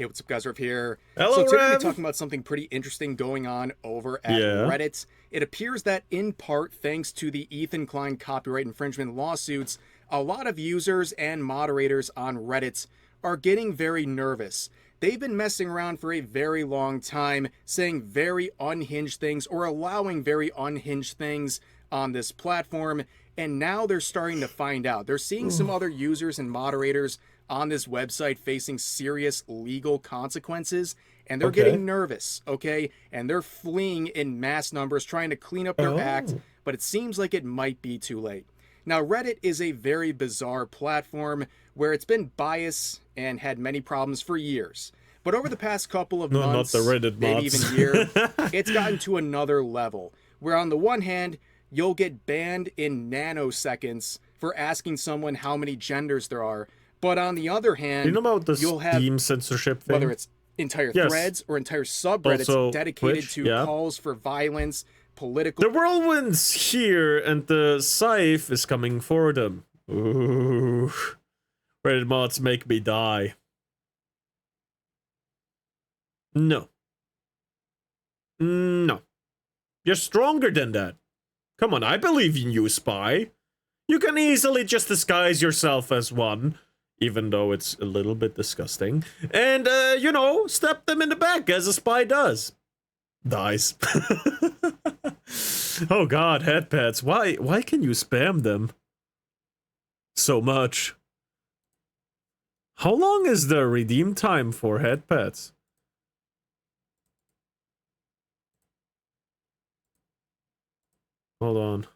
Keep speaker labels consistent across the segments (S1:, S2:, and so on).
S1: Hey, what's up, guys? Rev here.
S2: Hello,
S1: So today we're
S2: Rev.
S1: talking about something pretty interesting going on over at
S2: Yeah.
S1: Reddit. It appears that in part thanks to the Ethan Klein copyright infringement lawsuits, a lot of users and moderators on Reddit are getting very nervous. They've been messing around for a very long time, saying very unhinged things or allowing very unhinged things on this platform, and now they're starting to find out. They're seeing some other users and moderators on this website facing serious legal consequences, and they're
S2: Okay.
S1: getting nervous, okay? And they're fleeing in mass numbers, trying to clean up their act, but it seems like it might be too late. Now, Reddit is a very bizarre platform where it's been biased and had many problems for years. But over the past couple of
S2: No, not
S1: months,
S2: the Reddit
S1: maybe
S2: mods.
S1: even year, it's gotten to another level, where on the one hand, you'll get banned in nanoseconds for asking someone how many genders there are. But on the other hand,
S2: You know about the
S1: you'll have,
S2: Steam censorship thing?
S1: whether it's entire
S2: Yes.
S1: threads or entire subreddits
S2: Also,
S1: dedicated
S2: Twitch,
S1: to
S2: yeah.
S1: calls for violence, political...
S2: The whirlwind's here, and the scythe is coming for them. Ooh. Reddit mods make me die. No. No. You're stronger than that. Come on, I believe in you, Spy. You can easily just disguise yourself as one, even though it's a little bit disgusting. And, you know, stab them in the back as a spy does. Dies. Oh god, headpads. Why can you spam them so much? How long is the redeem time for headpads? Hold on.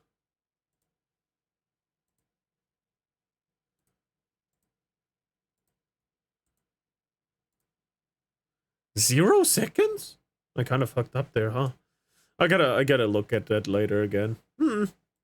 S2: Zero seconds? I kind of fucked up there, huh? I gotta look at that later again.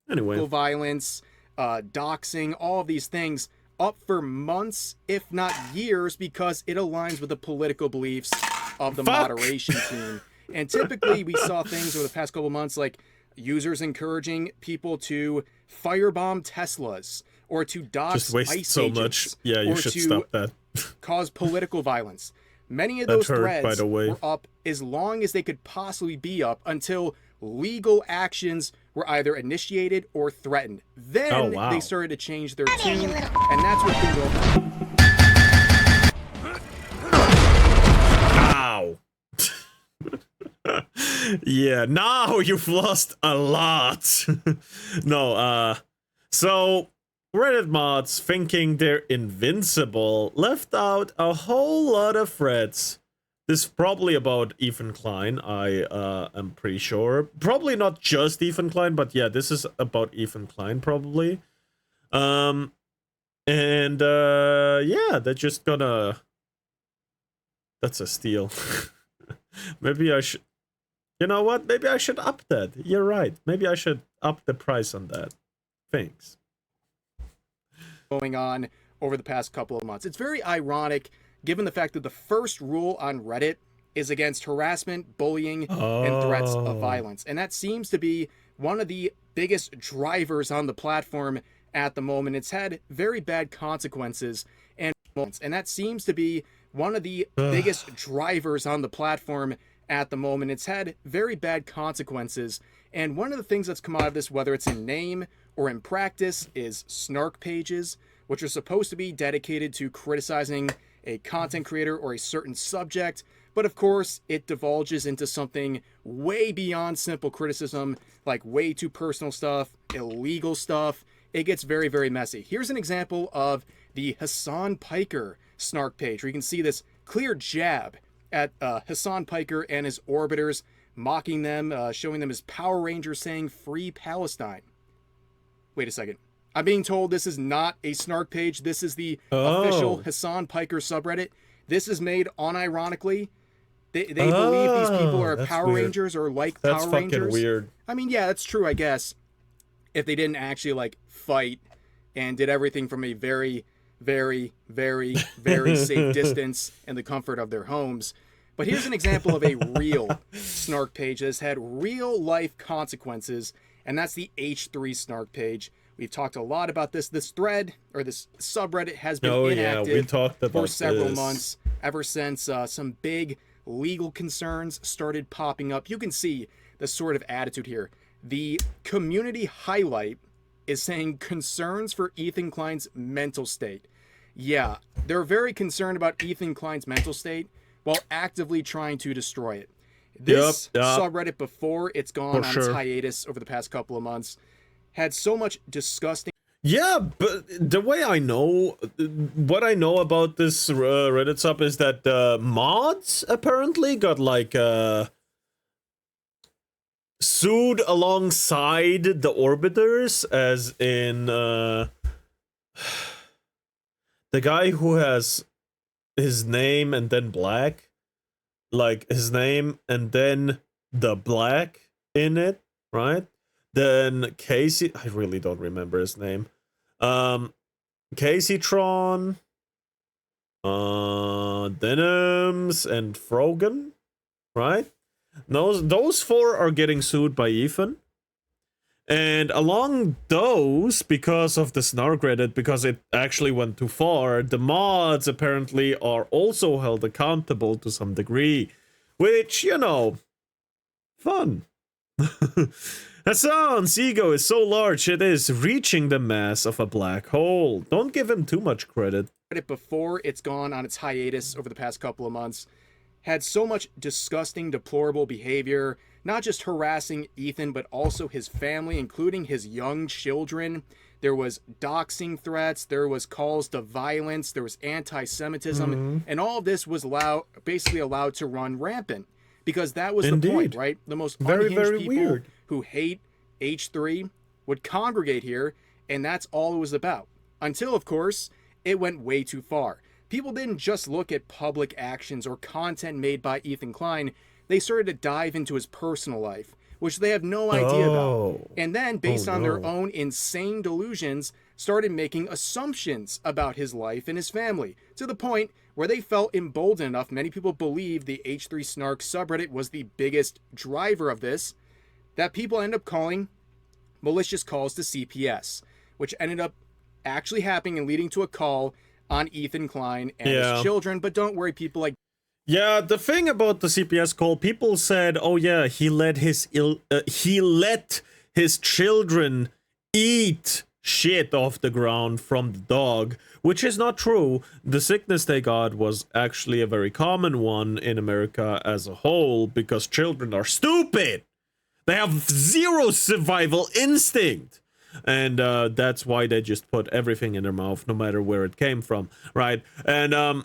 S2: Anyway.
S1: violence, doxing, all of these things up for months, if not years, because it aligns with the political beliefs of the moderation team. And typically we saw things over the past couple months like users encouraging people to firebomb Teslas or to dox
S2: Just waste
S1: ICE
S2: so
S1: agents,
S2: much. Yeah, you
S1: or
S2: should
S1: to
S2: stop that.
S1: cause political violence. Many of
S2: That
S1: those
S2: hurt, by
S1: threads
S2: the way.
S1: were up as long as they could possibly be up until legal actions were either initiated or threatened. Then
S2: Oh, wow.
S1: they started to change their tune, and that's what's been going on.
S2: Ow. Yeah, now you've lost a lot. No, so Reddit mods thinking they're invincible left out a whole lot of threads. This is probably about Ethan Klein, I am pretty sure. Probably not just Ethan Klein, but yeah, this is about Ethan Klein probably. Yeah, they're just gonna... That's a steal. Maybe I should... You know what? Maybe I should up that. You're right. Maybe I should up the price on that. Thanks.
S1: Going on over the past couple of months. It's very ironic given the fact that the first rule on Reddit is against harassment, bullying, and threats of violence. And that seems to be one of the biggest drivers on the platform at the moment. It's had very bad consequences and that seems to be one of the biggest drivers on the platform at the moment. It's had very bad consequences. And one of the things that's come out of this, whether it's in name or in practice, is snark pages, which are supposed to be dedicated to criticizing a content creator or a certain subject. But of course, it divulges into something way beyond simple criticism, like way too personal stuff, illegal stuff. It gets very, very messy. Here's an example of the Hassan Piker snark page, where you can see this clear jab at Hassan Piker and his orbiters, mocking them, showing them as Power Rangers saying "Free Palestine." Wait a second. I'm being told this is not a snark page. This is the official Hassan Piker subreddit. This is made unironically. They believe these people are Power Rangers or like Power Rangers.
S2: That's fucking weird.
S1: I mean, yeah, that's true, I guess. If they didn't actually, like, fight and did everything from a very, very, very, very safe distance in the comfort of their homes. But here's an example of a real snark page that's had real life consequences, and that's the H3 snark page. We've talked a lot about this. This thread, or this subreddit, has been inactive
S2: we talked about
S1: for several
S2: this.
S1: months. ever since some big legal concerns started popping up. You can see the sort of attitude here. The community highlight is saying concerns for Ethan Klein's mental state. Yeah, they're very concerned about Ethan Klein's mental state while actively trying to destroy it. This subreddit, before it's gone on its hiatus over the past couple of months, had so much disgusting...
S2: Yeah, but the way I know, what I know about this Reddit sub is that mods apparently got like sued alongside the Orbiters, as in the guy who has his name and then black, like his name and then the black in it, right? Then Casey, I really don't remember his name. Casey Tron, Denims, and Frogan, right? Those four are getting sued by Ethan. And along those, because of the snark Reddit, because it actually went too far, the mods apparently are also held accountable to some degree. Which, you know, fun. Hassan's ego is so large it is reaching the mass of a black hole. Don't give him too much credit.
S1: Before it's gone on its hiatus over the past couple of months, had so much disgusting, deplorable behavior, not just harassing Ethan, but also his family, including his young children. There was doxing threats, there was calls to violence, there was anti-Semitism, and all of this was basically allowed to run rampant. Because that was the point, right? The most unhinged people who hate H3 would congregate here, and that's all it was about. Until, of course, it went way too far. People didn't just look at public actions or content made by Ethan Klein. They started to dive into his personal life, which they have no idea about. And then, based on their own insane delusions, started making assumptions about his life and his family, to the point where they felt emboldened enough. Many people believe the H3 Snark subreddit was the biggest driver of this, that people end up calling malicious calls to CPS, which ended up actually happening and leading to a call on Ethan Klein and his children. But don't worry, people like...
S2: Yeah, the thing about the CPS call, people said, oh yeah, he let his children eat shit off the ground from the dog, which is not true. The sickness they got was actually a very common one in America as a whole, because children are stupid. They have zero survival instinct. And that's why they just put everything in their mouth, no matter where it came from, right? And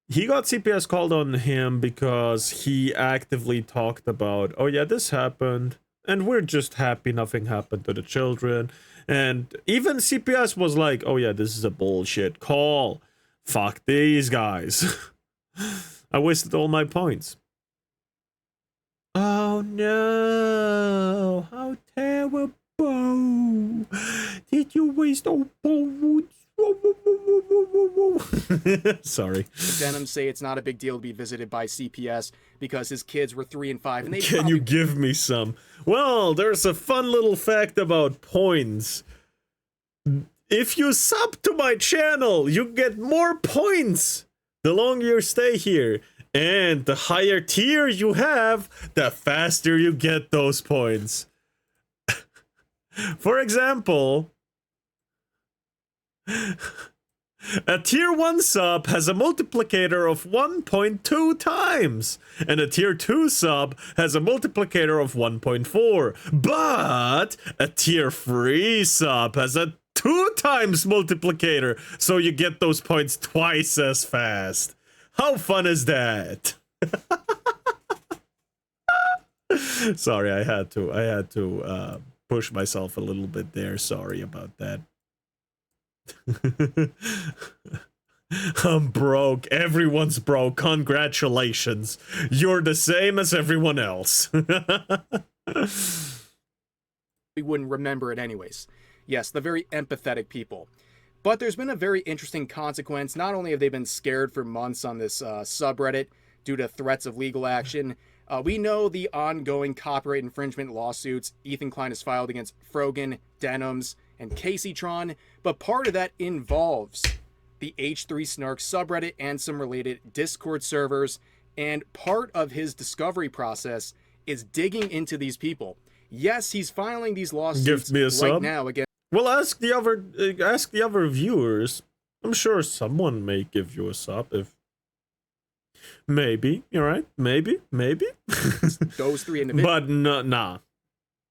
S2: he got CPS called on him because he actively talked about, oh yeah, this happened, and we're just happy nothing happened to the children. And even CPS was like, oh yeah, this is a bullshit call. Fuck these guys. I wasted all my points. Oh no, how terrible. Did you waste all points? Sorry.
S1: Denim say it's not a big deal to be visited by CPS because his kids were 3 and 5, and they
S2: Can you give me some? Well, there's a fun little fact about points. If you sub to my channel, you get more points the longer you stay here. And the higher tier you have, the faster you get those points. For example, a tier 1 sub has a multiplicator of 1.2 times, and a tier 2 sub has a multiplicator of 1.4. But a tier 3 sub has a 2 times multiplicator, so you get those points twice as fast. How fun is that? Sorry, I had to push myself a little bit there. Sorry about that. I'm broke. Everyone's broke. Congratulations. You're the same as everyone else.
S1: We wouldn't remember it anyways. Yes, the very empathetic people. But there's been a very interesting consequence. Not only have they been scared for months on this subreddit due to threats of legal action, we know the ongoing copyright infringement lawsuits Ethan Klein has filed against Frogan, Denims, and Casey Tron, but part of that involves the H3 snarks subreddit and some related Discord servers. And part of his discovery process is digging into these people. Yes, he's filing these lawsuits
S2: Give me a
S1: right
S2: sub.
S1: now against.
S2: Well, ask the other viewers. I'm sure someone may give you a sub if. Maybe, you're right. Maybe.
S1: Those three individuals.
S2: But nah.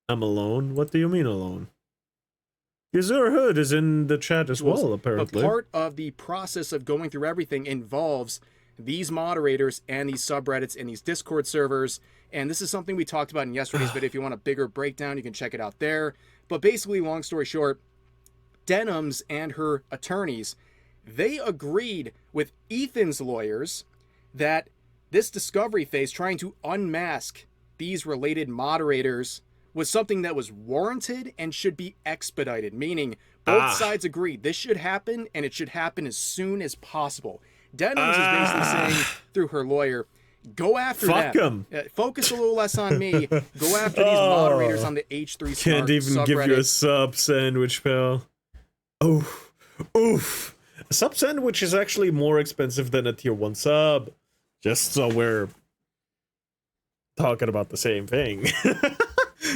S2: I'm alone. What do you mean alone? Yazur Hood is in the chat as well, apparently.
S1: But part of the process of going through everything involves these moderators and these subreddits and these Discord servers. And this is something we talked about in yesterday's video. If you want a bigger breakdown, you can check it out there. But basically, long story short, Denims and her attorneys, they agreed with Ethan's lawyers that this discovery phase, trying to unmask these related moderators, was something that was warranted and should be expedited, meaning both sides agreed this should happen and it should happen as soon as possible. Denims is basically saying through her lawyer, go after them. Focus a little less on me. Go after these moderators on the H3
S2: Can't even
S1: subreddit.
S2: give you a sub sandwich, pal. Oof. A sub sandwich is actually more expensive than a tier 1 sub. Just so we're talking about the same thing.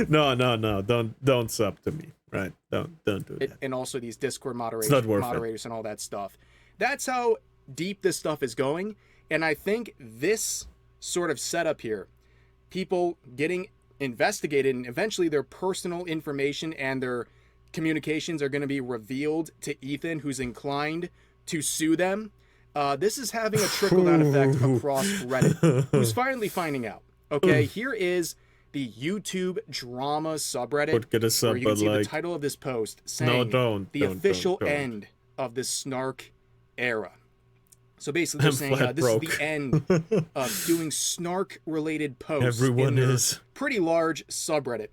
S2: No, don't sub to me, right? Don't do that.
S1: And also these Discord moderators and all that stuff. That's how deep this stuff is going, and I think this sort of setup here, people getting investigated, and eventually their personal information and their communications are going to be revealed to Ethan, who's inclined to sue them. This is having a trickle-down effect across Reddit, who's finally finding out. Okay, here is the YouTube drama subreddit,
S2: Get a sub,
S1: where you can see
S2: like,
S1: the title of this post saying the official end of the snark era. So basically they're saying this is the end of doing snark-related posts
S2: Everyone
S1: in their
S2: is.
S1: pretty large subreddit.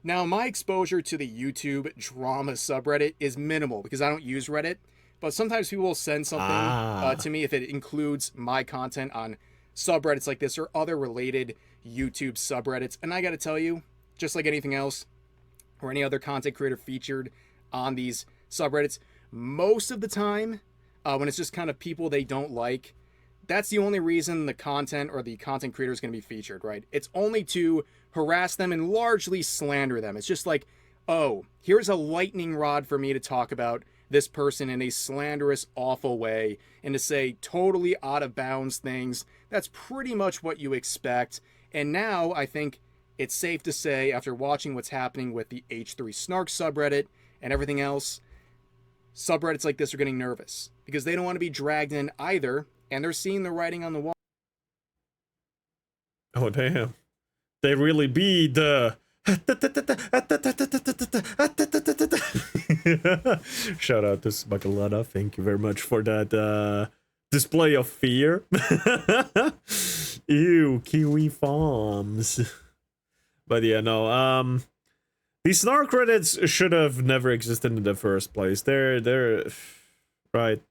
S1: Now, my exposure to the YouTube drama subreddit is minimal because I don't use Reddit, but sometimes people will send something to me if it includes my content on subreddits like this or other related YouTube subreddits. And I gotta tell you, just like anything else or any other content creator featured on these subreddits, most of the time when it's just kind of people they don't like, that's the only reason the content or the content creator is going to be featured, right? It's only to harass them and largely slander them. It's just like, oh, here's a lightning rod for me to talk about this person in a slanderous, awful way and to say totally out of bounds things. That's pretty much what you expect. And now I think it's safe to say, after watching what's happening with the H3 Snark subreddit and everything else, subreddits like this are getting nervous because they don't want to be dragged in either, and they're seeing the writing on the wall.
S2: Oh, damn. They really be the... Shout out to Smuckalada. Thank you very much for that display of fear. Ew, Kiwi Farms. But yeah, no, these snark credits should have never existed in the first place. They're right.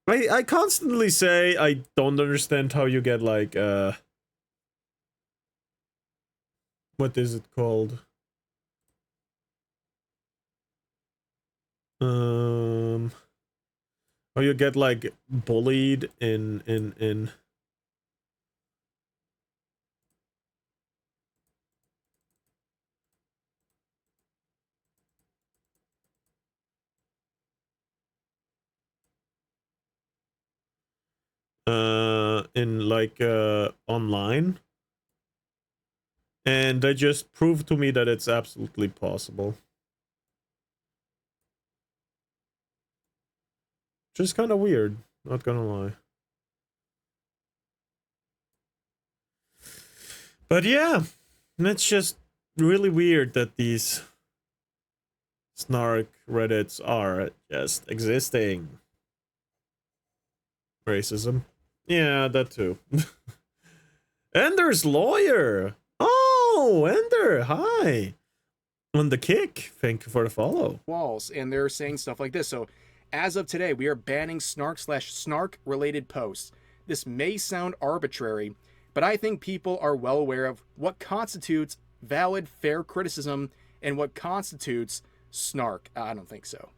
S2: I constantly say I don't understand how you get like what is it called? How you get like bullied in like online, and they just proved to me that it's absolutely possible. Just kind of weird, not gonna lie. But yeah, it's just really weird that these snark reddits are just existing. Racism. Yeah, that too. Ender's lawyer. Oh, Ender, hi. On the kick. Thank you for the follow.
S1: Walls, and they're saying stuff like this. So, as of today, we are banning snark/snark related posts. This may sound arbitrary, but I think people are well aware of what constitutes valid, fair criticism and what constitutes snark. I don't think so.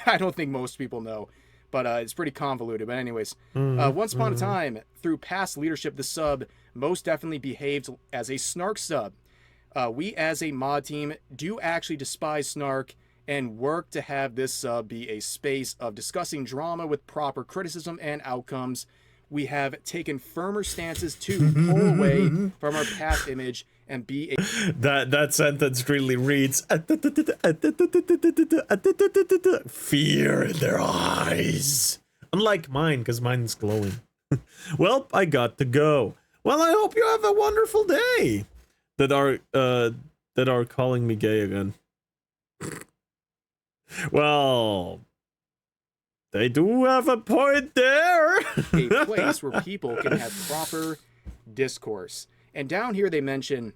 S1: I don't think most people know. but it's pretty convoluted. But anyways, once upon a time, through past leadership, the sub most definitely behaved as a snark sub. We as a mod team do actually despise snark and work to have this sub be a space of discussing drama with proper criticism and outcomes. We have taken firmer stances to pull away from our past image and be a...
S2: That sentence really reads fear in their eyes. Unlike mine, because mine's glowing. Well, I got to go. Well, I hope you have a wonderful day. That are calling me gay again. Well, they do have a point there.
S1: A place where people can have proper discourse. And down here they mention,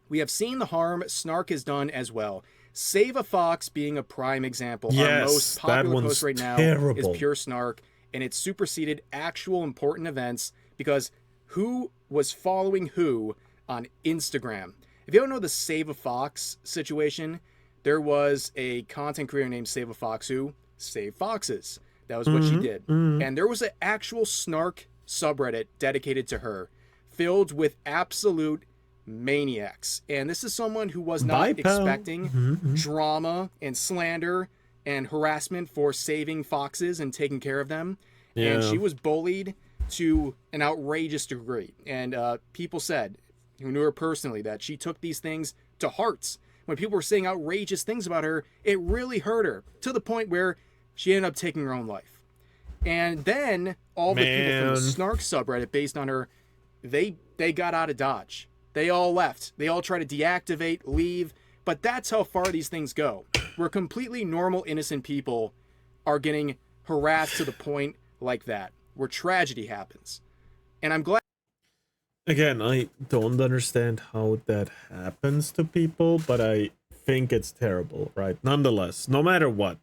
S1: we have seen the harm Snark has done as well. Save a Fox being a prime example.
S2: Yes,
S1: our most popular post right now
S2: terrible.
S1: is pure Snark, and it superseded actual important events because who was following who on Instagram? If you don't know the Save a Fox situation, there was a content creator named Save a Fox who saved foxes. That was what she did. And there was an actual Snark subreddit dedicated to her, filled with absolute maniacs. And this is someone who was not expecting drama and slander and harassment for saving foxes and taking care of them. Yeah. And she was bullied to an outrageous degree. And people said, who knew her personally, that she took these things to hearts. When people were saying outrageous things about her, it really hurt her to the point where she ended up taking her own life. And then all the people from the Snark subreddit based on her, they got out of Dodge. They all left. They all tried to deactivate, leave. But that's how far these things go. Where completely normal, innocent people are getting harassed to the point like that, where tragedy happens. And I'm glad.
S2: Again, I don't understand how that happens to people, but I think it's terrible, right? Nonetheless, no matter what,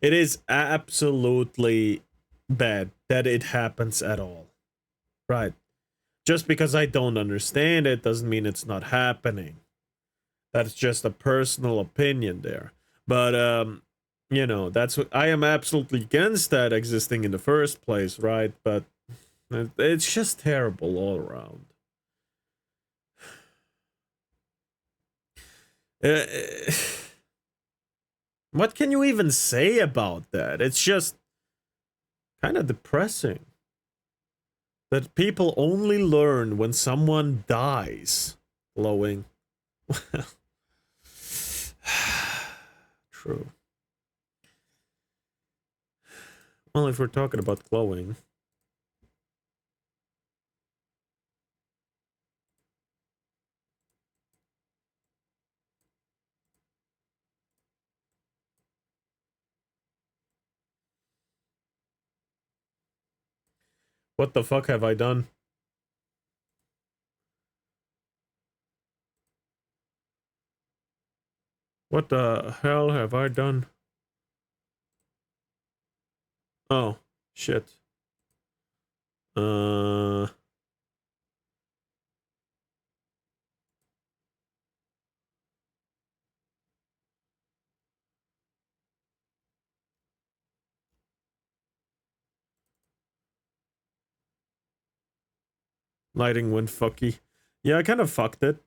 S2: it is absolutely bad that it happens at all, right? Just because I don't understand it doesn't mean it's not happening. That's just a personal opinion there. But, you know, that's what I am absolutely against that existing in the first place, right? But it's just terrible all around. What can you even say about that? It's just kind of depressing that people only learn when someone dies. Glowing. True. Well, if we're talking about glowing. What the fuck have I done? What the hell have I done? Oh, shit. Lighting went fucky. Yeah, I kind of fucked it.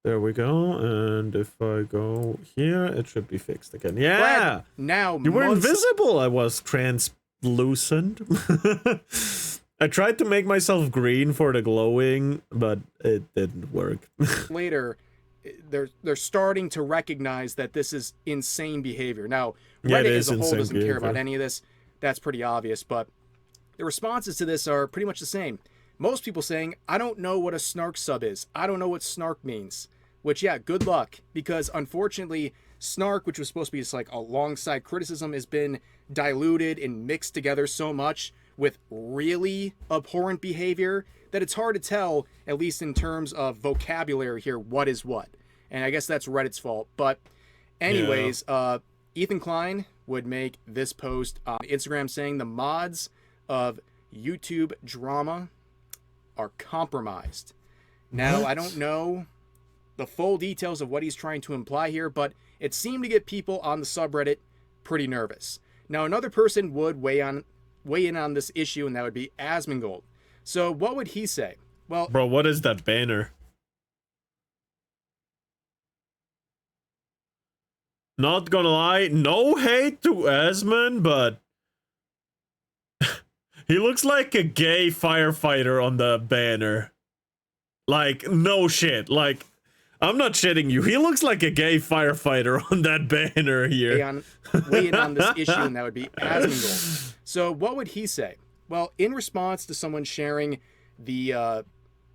S2: There we go. And if I go here, it should be fixed again. Yeah.
S1: Now
S2: you were invisible. I was translucent. I tried to make myself green for the glowing, but it didn't work.
S1: Later, they're starting to recognize that this is insane behavior. Now, Reddit as a whole doesn't care about any of this. That's pretty obvious, but the responses to this are pretty much the same. Most people saying, I don't know what a snark sub is. I don't know what snark means. Which, yeah, good luck. Because, unfortunately, snark, which was supposed to be just like alongside criticism, has been diluted and mixed together so much with really abhorrent behavior that it's hard to tell, at least in terms of vocabulary here, what is what. And I guess that's Reddit's fault. But anyways, Ethan Klein would make this post on Instagram saying the mods of YouTube drama are compromised. Now, I don't know the full details of what he's trying to imply here, but it seemed to get people on the subreddit pretty nervous. Now, another person would weigh in on this issue, and that would be Asmongold. So what would he say? Well,
S2: bro, what is that banner? Not gonna lie, no hate to Asmon, but he looks like a gay firefighter on the banner. Like, no shit. Like, I'm not shitting you. He looks like a gay firefighter on that banner here.
S1: Weigh in on this issue, and that would be Asmongold. So what would he say? Well, in response to someone sharing the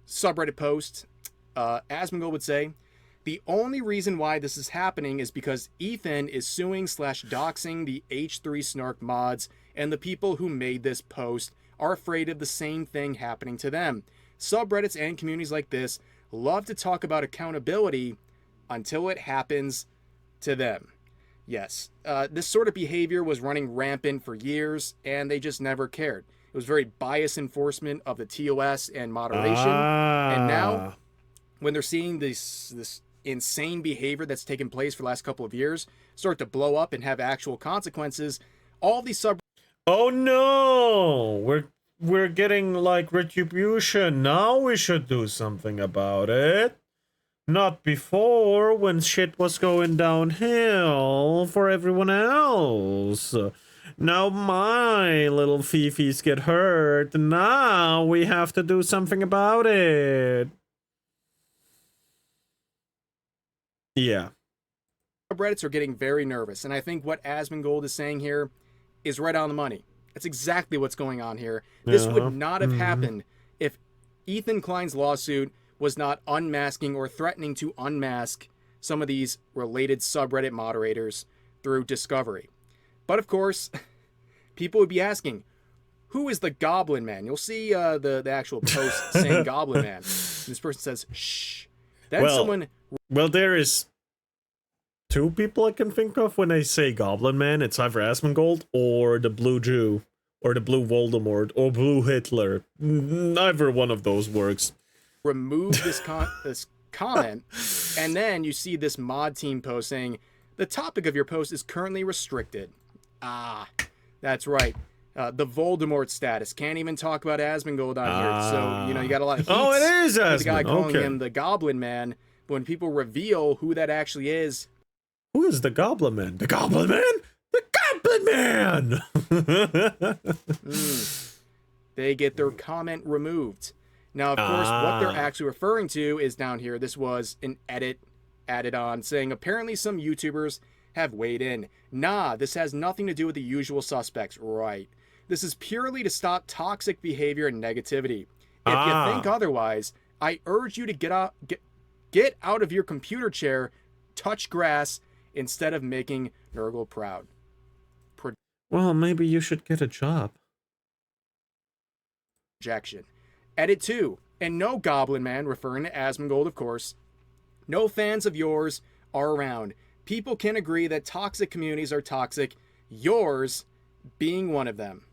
S1: subreddit post, Asmongold would say, the only reason why this is happening is because Ethan is suing/doxing the H3 Snark mods, and the people who made this post are afraid of the same thing happening to them. Subreddits and communities like this love to talk about accountability until it happens to them. Yes, this sort of behavior was running rampant for years, and they just never cared. It was very biased enforcement of the TOS and moderation. And now, when they're seeing this insane behavior that's taken place for the last couple of years start to blow up and have actual consequences, all these sub...
S2: Oh no! We're getting like retribution. Now we should do something about it. Not before, when shit was going downhill for everyone else. Now my little fifis get hurt. Now we have to do something about it. Yeah.
S1: Subreddits are getting very nervous, and I think what Asmongold is saying here is right on the money. That's exactly what's going on here. This would not have happened if Ethan Klein's lawsuit was not unmasking or threatening to unmask some of these related subreddit moderators through discovery. But of course, people would be asking, who is the Goblin Man? You'll see the actual post saying Goblin Man. And this person says, shh. Then someone...
S2: Well, there is two people I can think of when I say Goblin Man. It's either Asmongold or the Blue Jew, or the Blue Voldemort, or Blue Hitler. Neither one of those works.
S1: Remove this comment, and then you see this mod team post saying, the topic of your post is currently restricted. Ah, that's right. The Voldemort status. Can't even talk about Asmongold on here. So, you know, you got a lot of heat.
S2: Oh, it is Asmon.
S1: The guy calling him the Goblin Man. But when people reveal who that actually is...
S2: Who is the Goblin Man? The Goblin Man? The Goblin Man!
S1: They get their comment removed. Now, of course, what they're actually referring to is down here. This was an edit added on saying apparently some YouTubers have weighed in. Nah, this has nothing to do with the usual suspects. Right. This is purely to stop toxic behavior and negativity. If you think otherwise, I urge you to get out of your computer chair, touch grass, instead of making Nurgle proud.
S2: Well, maybe you should get a job.
S1: Projection. Edit 2. And no Goblin Man, referring to Asmongold, of course. No fans of yours are around. People can agree that toxic communities are toxic, yours being one of them.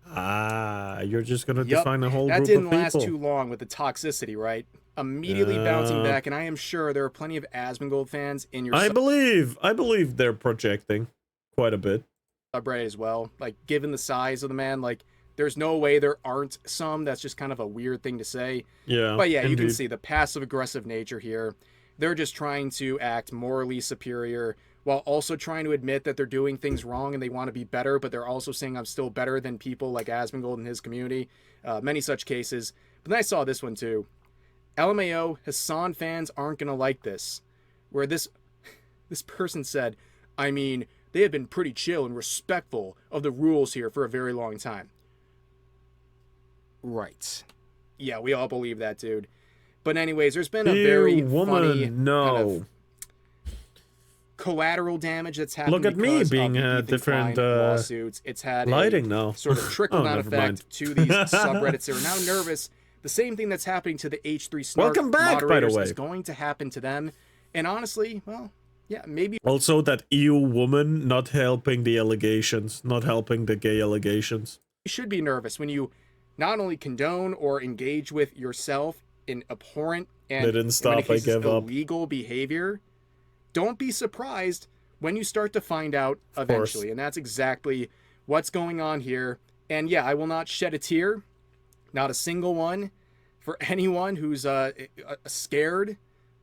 S2: You're just going to define a whole group of people.
S1: That didn't last too long with the toxicity, right? Immediately bouncing back, and I am sure there are plenty of Asmongold fans in your
S2: I believe they're projecting quite a bit.
S1: Subreddit as well. Like, given the size of the man, like, there's no way there aren't some. That's just kind of a weird thing to say.
S2: Yeah.
S1: But yeah,
S2: indeed.
S1: You can see the passive-aggressive nature here. They're just trying to act morally superior while also trying to admit that they're doing things wrong and they want to be better, but they're also saying I'm still better than people like Asmongold and his community. Many such cases. But then I saw this one too. LMAO, Hassan fans aren't going to like this. Where this person said, I mean, they have been pretty chill and respectful of the rules here for a very long time. Right. Yeah, we all believe that, dude. But anyways, there's been a very funny kind of collateral damage that's happened.
S2: Look at me being a different
S1: lawsuits. It's had
S2: lighting now.
S1: Sort of trickle-down effect to these subreddits that are now nervous. The same thing that's happening to the H3 Snark moderators is going to happen to them. And honestly, well, yeah, maybe.
S2: Also, that EU woman not helping the allegations, not helping the gay allegations.
S1: should be nervous when you not only condone or engage with yourself in abhorrent and
S2: They didn't
S1: in many
S2: stop, I
S1: cases
S2: gave up.
S1: illegal behavior. Don't be surprised when you start to find out
S2: Of
S1: eventually.
S2: course.
S1: And that's exactly what's going on here. And yeah, I will not shed a tear, not a single one, for anyone who's scared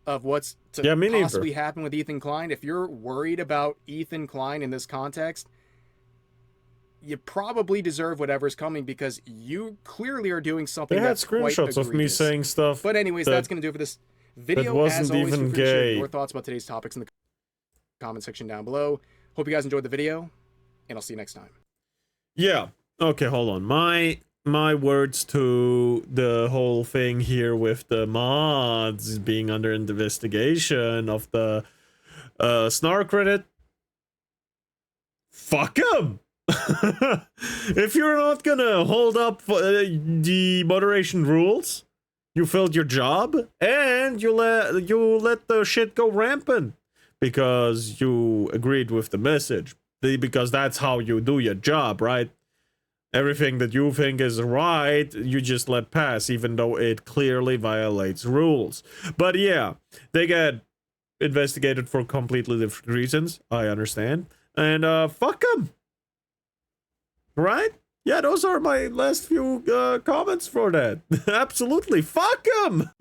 S1: of what's to
S2: Yeah, me neither.
S1: possibly happen with Ethan Klein. If you're worried about Ethan Klein in this context, you probably deserve whatever's coming because you clearly are doing something
S2: They had
S1: that's quite
S2: screenshots of me
S1: egregious.
S2: saying stuff.
S1: But anyways,
S2: that-
S1: that's going to do it for this video.
S2: wasn't
S1: As always,
S2: even
S1: feel free to share
S2: gay.
S1: your thoughts about today's topics in the comment section down below. Hope you guys enjoyed the video, and I'll see you next time.
S2: Yeah. Okay, hold on. My words to the whole thing here with the mods being under investigation of the snark Reddit. Fuck 'em. If you're not gonna hold up the moderation rules, you failed your job, and you let the shit go rampant because you agreed with the message. Because that's how you do your job, right? Everything that you think is right, you just let pass, even though it clearly violates rules. But yeah, they get investigated for completely different reasons. I understand. And fuck them. Right? Yeah, those are my last few comments for that. Absolutely. Fuck them.